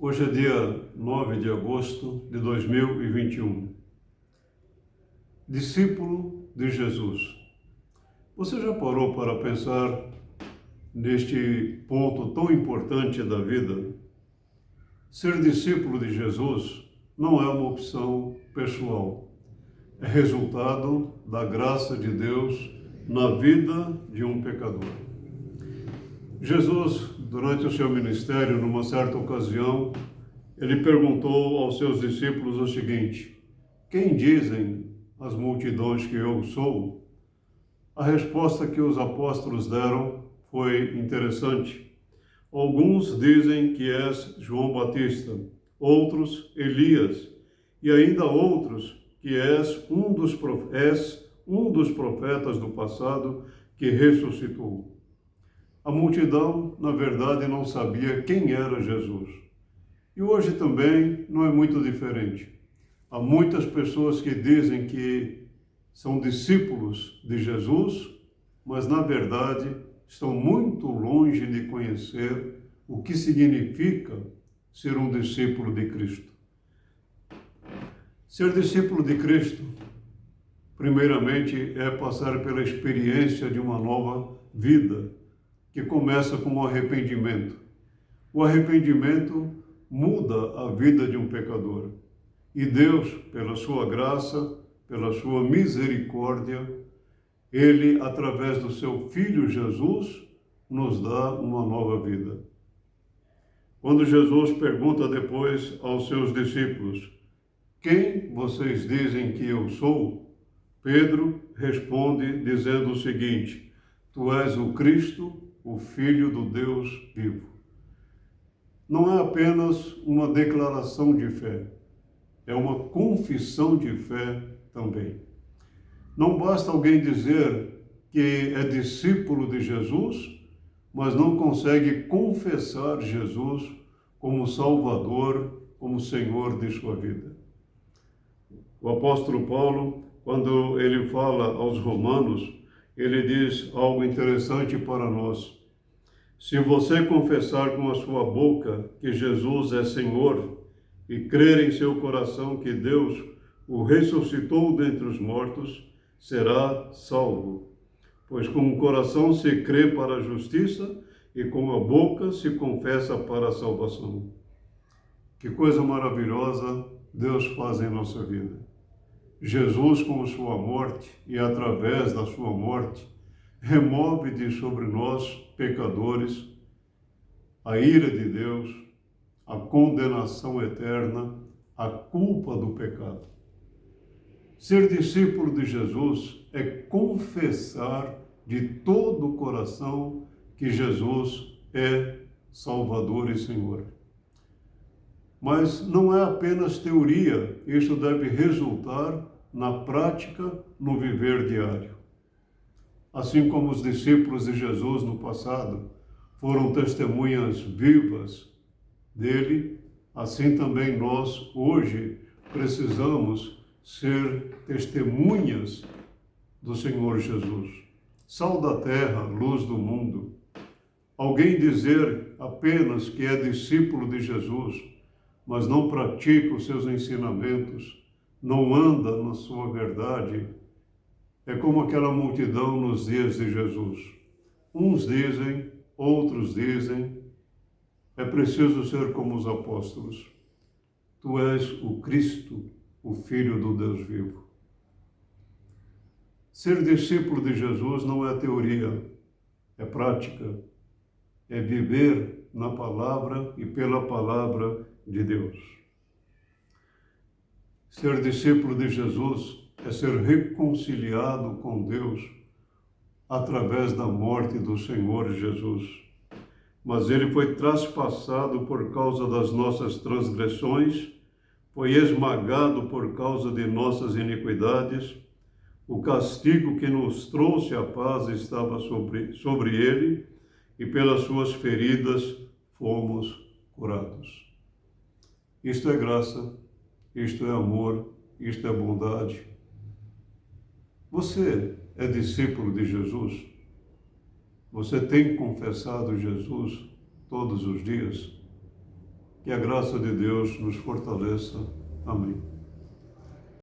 Hoje é dia 9 de agosto de 2021. Discípulo de Jesus. Você já parou para pensar neste ponto tão importante da vida? Ser discípulo de Jesus não é uma opção pessoal. É resultado da graça de Deus na vida de um pecador. Jesus, durante o seu ministério, numa certa ocasião, ele perguntou aos seus discípulos o seguinte: quem dizem as multidões que eu sou? A resposta que os apóstolos deram foi interessante. Alguns dizem que és João Batista, outros Elias, e ainda outros que és um dos profetas do passado que ressuscitou. A multidão, na verdade, não sabia quem era Jesus. E hoje também não é muito diferente. Há muitas pessoas que dizem que são discípulos de Jesus, mas na verdade estão muito longe de conhecer o que significa ser um discípulo de Cristo. Ser discípulo de Cristo, primeiramente, é passar pela experiência de uma nova vida, que começa com o arrependimento. O arrependimento muda a vida de um pecador. E Deus, pela sua graça, pela sua misericórdia, Ele, através do seu Filho Jesus, nos dá uma nova vida. Quando Jesus pergunta depois aos seus discípulos: quem vocês dizem que eu sou? Pedro responde dizendo o seguinte: tu és o Cristo, o Filho do Deus vivo. Não é apenas uma declaração de fé, é uma confissão de fé também. Não basta alguém dizer que é discípulo de Jesus, mas não consegue confessar Jesus como Salvador, como Senhor de sua vida. O apóstolo Paulo, quando ele fala aos romanos, ele diz algo interessante para nós. Se você confessar com a sua boca que Jesus é Senhor e crer em seu coração que Deus o ressuscitou dentre os mortos, será salvo. Pois com o coração se crê para a justiça e com a boca se confessa para a salvação. Que coisa maravilhosa Deus faz em nossa vida. Jesus, com a sua morte e através da sua morte, remove de sobre nós, pecadores, a ira de Deus, a condenação eterna, a culpa do pecado. Ser discípulo de Jesus é confessar de todo o coração que Jesus é Salvador e Senhor. Mas não é apenas teoria, isso deve resultar na prática, no viver diário. Assim como os discípulos de Jesus no passado foram testemunhas vivas dele, assim também nós hoje precisamos ser testemunhas do Senhor Jesus. Sal da terra, luz do mundo. Alguém dizer apenas que é discípulo de Jesus, mas não pratica os seus ensinamentos, não anda na sua verdade, é como aquela multidão nos dias de Jesus. Uns dizem, outros dizem, é preciso ser como os apóstolos. Tu és o Cristo, o Filho do Deus vivo. Ser discípulo de Jesus não é teoria, é prática, é viver na palavra e pela palavra de Deus. Ser discípulo de Jesus é ser reconciliado com Deus através da morte do Senhor Jesus. Mas ele foi traspassado por causa das nossas transgressões, foi esmagado por causa de nossas iniquidades. O castigo que nos trouxe a paz estava sobre ele, e pelas suas feridas fomos curados. Isto é graça, isto é amor, isto é bondade. Você é discípulo de Jesus? Você tem confessado Jesus todos os dias? Que a graça de Deus nos fortaleça. Amém.